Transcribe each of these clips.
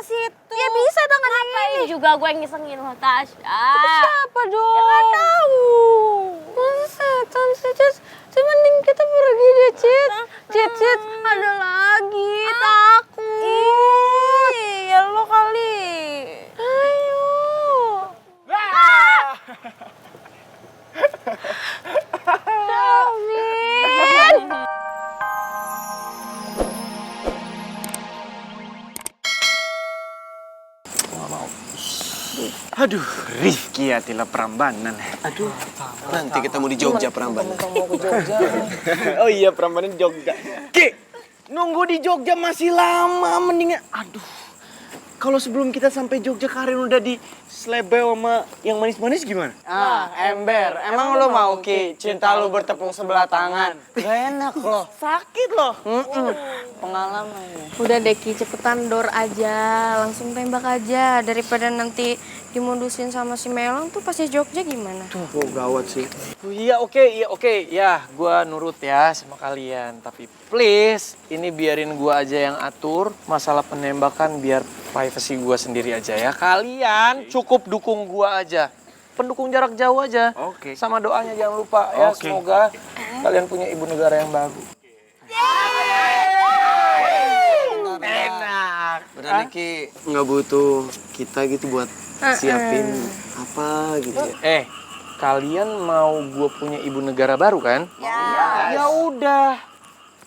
situ. Ya bisa dengan Ngapain ini. juga gue ngisengin lo Tasya. Tapi siapa dong? Ya gak tahu. Masa setan sih, Cid? Mending kita pergi deh, Cid. Cid, ada lagi. Takut. Ya lo kali. Ayo. Amin. Aduh, Rifki Atila Prambanan. Aduh, nanti ketemu di Jogja Prambanan. Mau ke Jogja. Oh iya, Prambanan Jogja. Ki, nunggu di Jogja masih lama, mendingan. Aduh, kalau sebelum kita sampai Jogja, Karin udah di selebel sama yang manis-manis gimana? Ah, Ember, emang lo mau Ki cinta lo bertepung sebelah tangan? Gak enak loh. Sakit loh. Pengalaman. Udah deh, Ki, cepetan door aja. Langsung tembak aja. Daripada nanti dimodusin sama si Melon tuh pas di Jogja gimana? Tuh, gawat sih. Iya oke. Ya, gua nurut ya sama kalian. Tapi please, ini biarin gua aja yang atur. Masalah penembakan biar privacy gua sendiri aja ya. Kalian cukup dukung gua aja. Pendukung jarak jauh aja. Oke. Sama doanya jangan lupa ya. Semoga kalian punya ibu negara yang bagus. Enak. Berarti Ki nggak butuh kita gitu buat siapin apa gitu ya. Kalian mau gue punya ibu negara baru kan? Ya udah.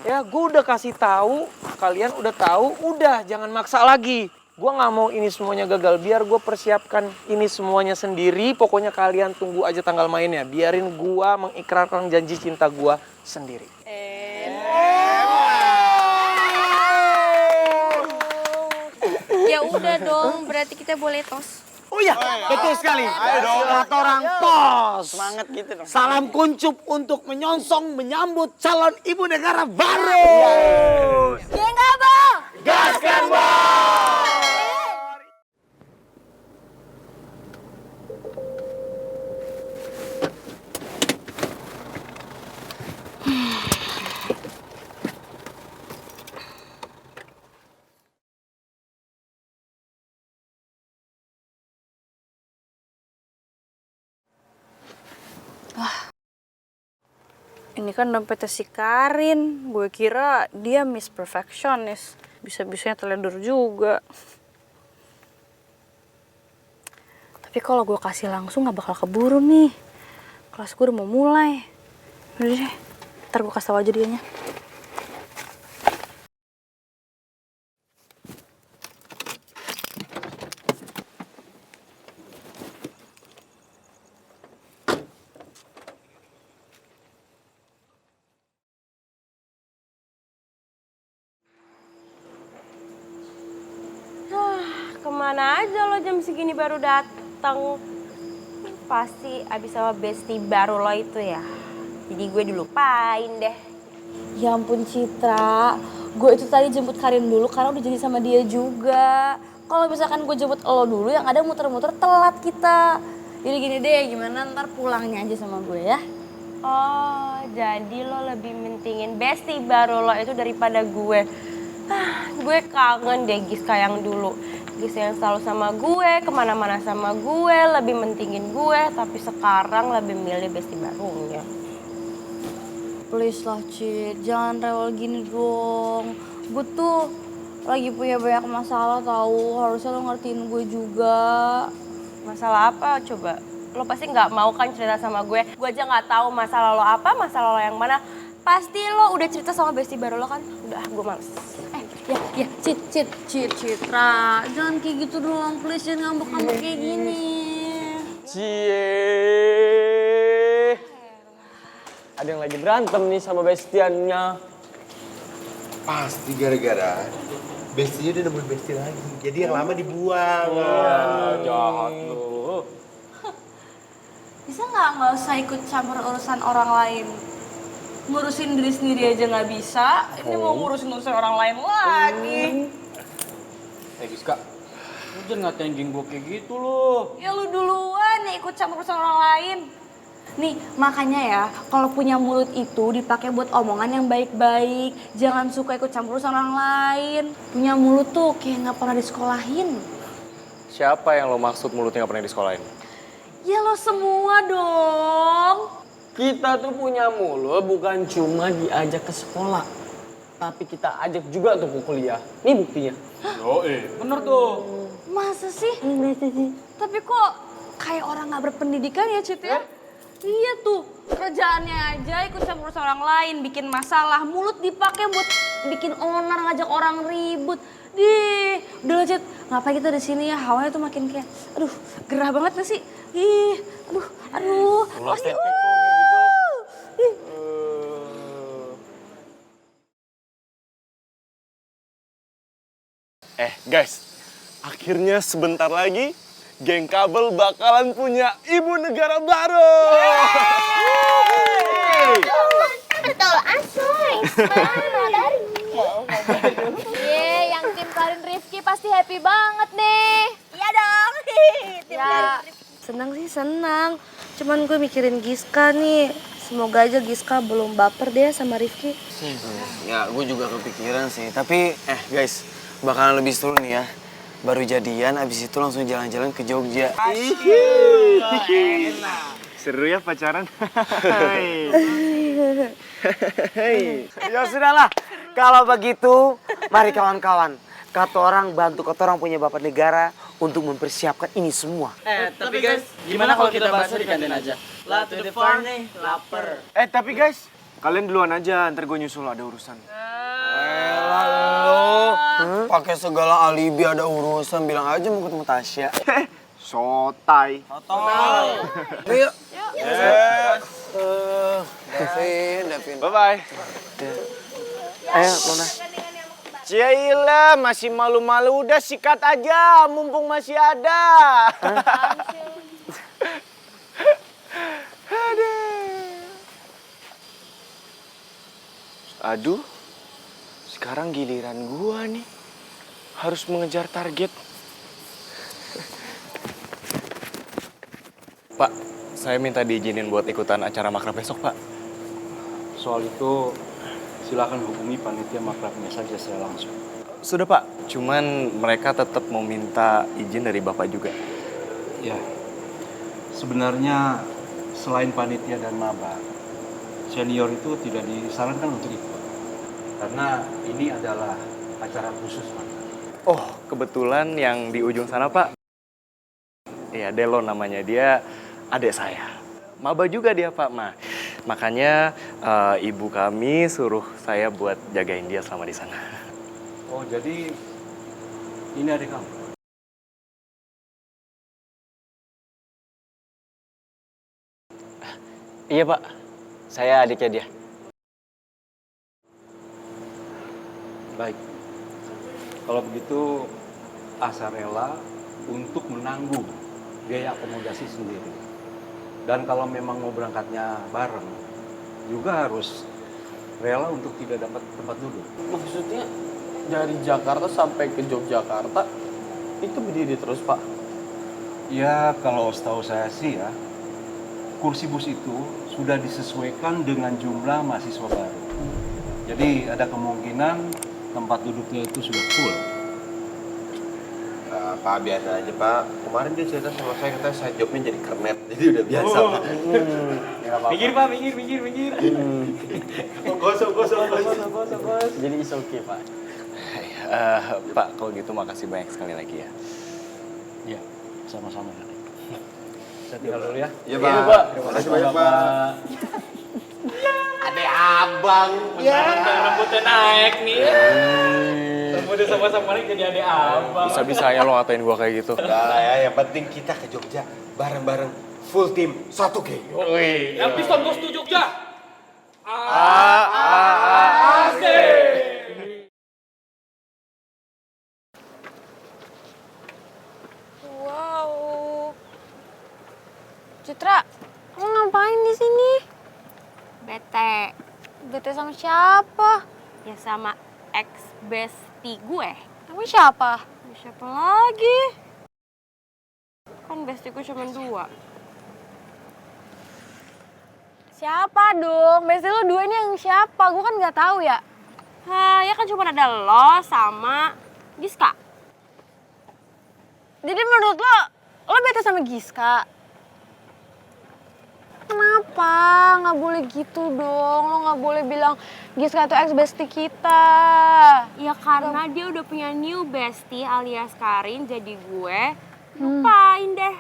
Ya gue udah kasih tahu, kalian udah tahu, udah jangan maksa lagi. Gue nggak mau ini semuanya gagal, biar gue persiapkan ini semuanya sendiri. Pokoknya kalian tunggu aja tanggal mainnya. Biarin gue mengikrarkan janji cinta gue sendiri. Ya udah dong, berarti kita boleh tos. Oh iya, betul sekali. Ayo dong, orang pos. Semangat gitu dong. Salam kuncup untuk menyongsong menyambut calon ibu negara baru. Ya enggak, Bo. Gaskan, Bos. Ini kan dompetnya si Karin. Gue kira dia Miss Perfectionist. Bisa-bisanya teledor juga. Tapi kalau gue kasih langsung gak bakal keburu nih. Kelas gue udah mau mulai. Udah deh, ntar gue kasih tau aja dianya. Kemana aja lo jam segini baru datang? Pasti abis sama bestie baru lo itu ya. Jadi gue dilupain deh. Ya ampun Citra, gue itu tadi jemput Karin dulu karena udah janji sama dia juga. Kalau misalkan gue jemput lo dulu, yang ada muter-muter telat kita. Jadi gini deh, gimana ntar pulangnya aja sama gue ya? Oh, jadi lo lebih mentingin bestie baru lo itu daripada gue. Gue kangen deh Giska yang dulu. Giska yang selalu sama gue, kemana-mana sama gue, lebih mentingin gue. Tapi sekarang lebih milih bestie barunya. Please lah Cid, jangan rewel gini dong. Gue tuh lagi punya banyak masalah tahu. Harusnya lo ngertiin gue juga. Masalah apa coba? Lo pasti nggak mau kan cerita sama gue. Gue aja nggak tahu masalah lo apa, masalah lo yang mana. Pasti lo udah cerita sama bestie baru lo kan? Udah, gue males. Ya, Citra, jangan kayak gitu doang, please, jangan ngambek-ngambek kayak gini. Cie. Ada yang lagi berantem nih sama bestiannya. Pasti gara-gara bestinya udah nemuin besti lagi. Jadi yang lama dibuang. Jahat lu. Bisa nggak usah ikut campur urusan orang lain? Ngurusin diri sendiri aja nggak bisa, ini mau ngurusin urusan orang lain lagi. Giska, lu jangan ngatain geng gue kayak gitu loh. Ya lu duluan yang ikut campur urusan orang lain. Nih, makanya ya, kalau punya mulut itu dipakai buat omongan yang baik-baik. Jangan suka ikut campur urusan orang lain. Punya mulut tuh kayak nggak pernah disekolahin. Siapa yang lo maksud mulutnya gak pernah disekolahin? Ya lo semua dong. Kita tuh punya mulut bukan cuma diajak ke sekolah. Tapi kita ajak juga tuh ke kuliah. Nih buktinya. Bener tuh. Masa sih? Tapi kok kayak orang nggak berpendidikan ya, Cit ya? Iya tuh, kerjaannya aja ikut campur urusan orang lain, bikin masalah. Mulut dipakai buat bikin onar, ngajak orang ribut. Udah lah, Cit. Ngapain kita di sini ya? Hawanya tuh makin kayak, aduh, gerah banget gak sih? Ih, aduh. Pasti, Guys, akhirnya sebentar lagi geng kabel bakalan punya ibu negara baru. Betul, Asoy. Yang tim Karin Rifki pasti happy banget nih. Iya dong. Ya, senang sih senang. Cuman gue mikirin Giska nih. Semoga aja Giska belum baper deh sama Rifki. Ya, gue juga kepikiran sih. Tapi, guys, bakalan lebih seru nih ya. Baru jadian, abis itu langsung jalan-jalan ke Jogja. Seru ya pacaran. Ya sudahlah, kalau begitu mari kawan-kawan. Kata orang bantu kata orang punya bapak negara untuk mempersiapkan ini semua. Tapi guys, gimana kalau kita bahasnya di kantin aja? Lah, to the farm nih, lapar. Tapi guys, kalian duluan aja, ntar gue nyusul ada urusan. Pakai segala alibi ada urusan, bilang aja mau ketemu Tasya. Sotai. Ayo. Davin. Bye-bye. Ayo, Luna. Cielah, masih malu-malu, udah sikat aja, mumpung masih ada. Aduh, sekarang giliran gua nih, harus mengejar target. Pak, saya minta diizinin buat ikutan acara makrab besok, Pak. Soal itu silakan hubungi panitia makrabnya saja saya langsung. Sudah, Pak. Cuman mereka tetap mau minta izin dari Bapak juga. Ya, sebenarnya selain panitia dan maba, senior itu tidak disarankan untuk ikut. Karena ini adalah acara khusus, Pak. Oh, kebetulan yang di ujung sana, Pak. Iya, Delo namanya. Dia adik saya. Maba juga dia, Pak. Makanya ibu kami suruh saya buat jagain dia selama di sana. Oh, jadi ini adik kamu? Iya, Pak. Saya adiknya dia. Baik. Kalau begitu, Asa rela untuk menanggung biaya akomodasi sendiri. Dan kalau memang mau berangkatnya bareng, juga harus rela untuk tidak dapat tempat duduk. Maksudnya dari Jakarta sampai ke Yogyakarta itu berdiri terus, Pak? Ya, kalau setahu saya sih ya, kursi bus itu sudah disesuaikan dengan jumlah mahasiswa baru. Jadi ada kemungkinan tempat duduknya itu sudah full. Pak, biasa aja, Pak. Kemarin dia cerita sama saya, katanya saya jobnya jadi kernet. Jadi udah biasa, Pak. Minggir, Pak, minggir. Gosok. Jadi is okay, Pak. Pak, kalau gitu makasih banyak sekali lagi ya. Ya, sama-sama. Saya tinggal dulu ya. Iya, Pak. Terima kasih banyak, Pak. Adek abang. Ya. Rambutnya naik nih. Rambutnya sama-sama naik jadi adek abang. Bisa-bisanya lo ngatain gua kayak gitu. Udah lah ya, yang penting kita ke Jogja bareng-bareng full tim, satu geng. Wih. Yang Piston Bos to Jogja. Wow. Citra, kamu ngapain di sini? Bete. Bete sama siapa? Ya sama ex bestie gue. Kamu siapa? Ya, siapa lagi? Kan bestie gue cuma 2. Siapa dong? Besti lu dua ini yang siapa? Gue kan nggak tahu ya. Ya kan cuma ada lo sama Giska. Jadi menurut lo bete sama Giska? Kenapa? Nggak boleh gitu dong. Lo nggak boleh bilang Giska itu ex bestie kita. Ya karena dia udah punya new bestie alias Karin, jadi gue lupain deh.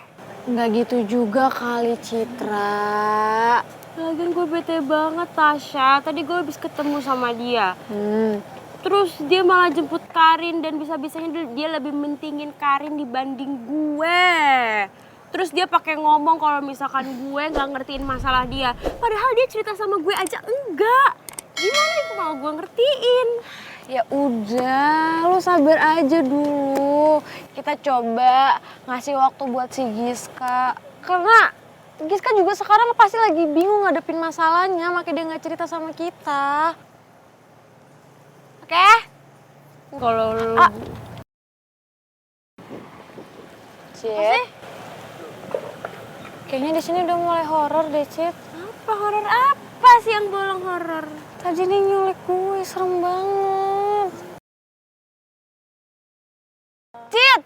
Nggak gitu juga kali, Citra. Lagian gue bete banget, Tasya. Tadi gue habis ketemu sama dia. Terus dia malah jemput Karin dan bisa-bisanya dia lebih mentingin Karin dibanding gue. Terus dia pakai ngomong kalau misalkan gue nggak ngertiin masalah dia. Padahal dia cerita sama gue aja enggak. Gimana itu mau gue ngertiin? Ya udah, lu sabar aja dulu. Kita coba ngasih waktu buat si Giska. Karena Giska juga sekarang pasti lagi bingung ngadepin masalahnya, makanya dia nggak cerita sama kita. Oke? Kalau lu... Cit. Kayaknya di sini udah mulai horor deh, Cit. Apa horor apa sih yang bolong horor? Tadi dia nyulik gue, serem banget. Cit!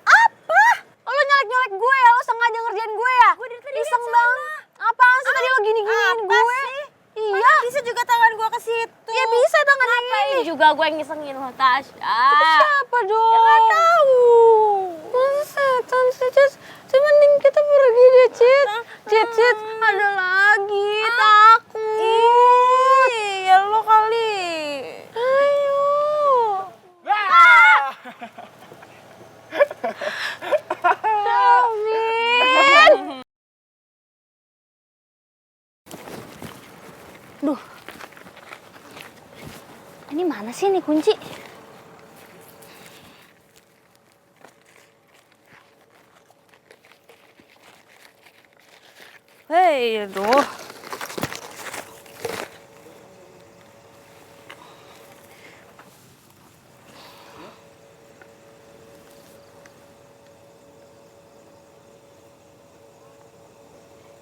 Apa? Lo nyolek-nyolek gue ya? Lo sengaja ngerjain gue ya? Gue dari tadi iseng banget. Apaan sih tadi lo gini-giniin gue? Sih? Iya. Bisa juga tangan gue ke situ. Ya bisa tangan Ngapain ini. juga gue ngisengin lo, Tasya. Tapi siapa dong? Ya nggak tahu. Masa setan sih, Cit? Mending kita pergi deh, Cit. Cit, ada lagi. Takut. Ya lo kali. Ayo. Davin. Duh. Ini mana sih nih kunci? Hei, aduh.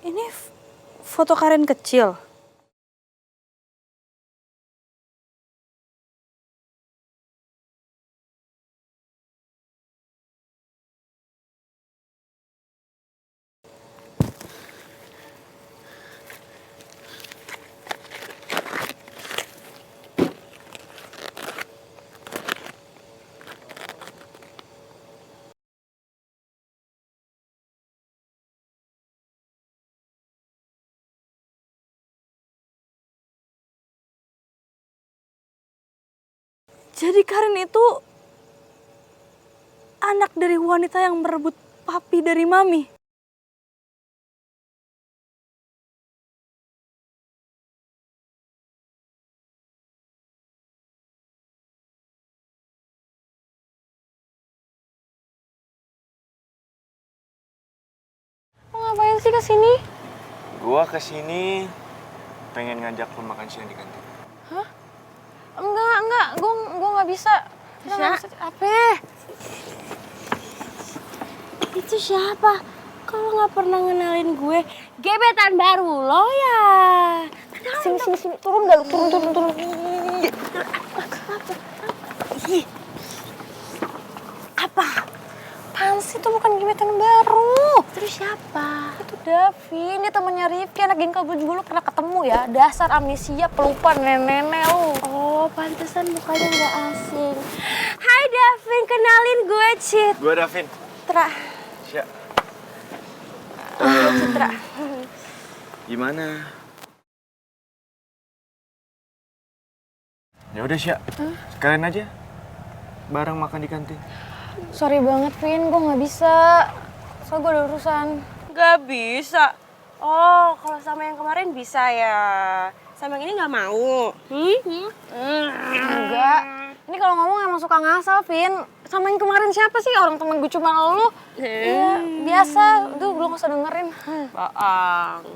Ini foto Karin kecil. Jadi Karin itu anak dari wanita yang merebut papi dari Mami. Lo ngapain sih kesini? Gua kesini pengen ngajak lu makan siang di kantin. Hah? Enggak. Gue nggak bisa. Apa? Itu siapa? Kalau nggak pernah ngenalin gue, gebetan baru lo ya. Sini. Turun dah lu. Turun. Apa? Apaan sih, itu bukan gebetan baru. Terus siapa? Itu Davin, dia temannya Rifki, anak geng kabel juga. Lo pernah ketemu ya? Dasar amnesia, pelupa nenek-nenek lo. Oh, pantesan mukanya nggak asing. Hai Davin, kenalin gue Cit. Gua Davin. Citra. Siap. Citra. Gimana? Ya udah, Sya. Sekalian aja. Bareng makan di kantin. Sorry banget, Vin. Gue nggak bisa. Soalnya gue ada urusan. Gak bisa. Oh, kalau sama yang kemarin bisa ya. Sama yang ini nggak mau. Enggak. Ini kalau ngomong emang suka ngasal, Vin. Sama yang kemarin siapa sih? Orang temen gue cuma lu. Iya, biasa. Duh, belum usah dengerin. Baang.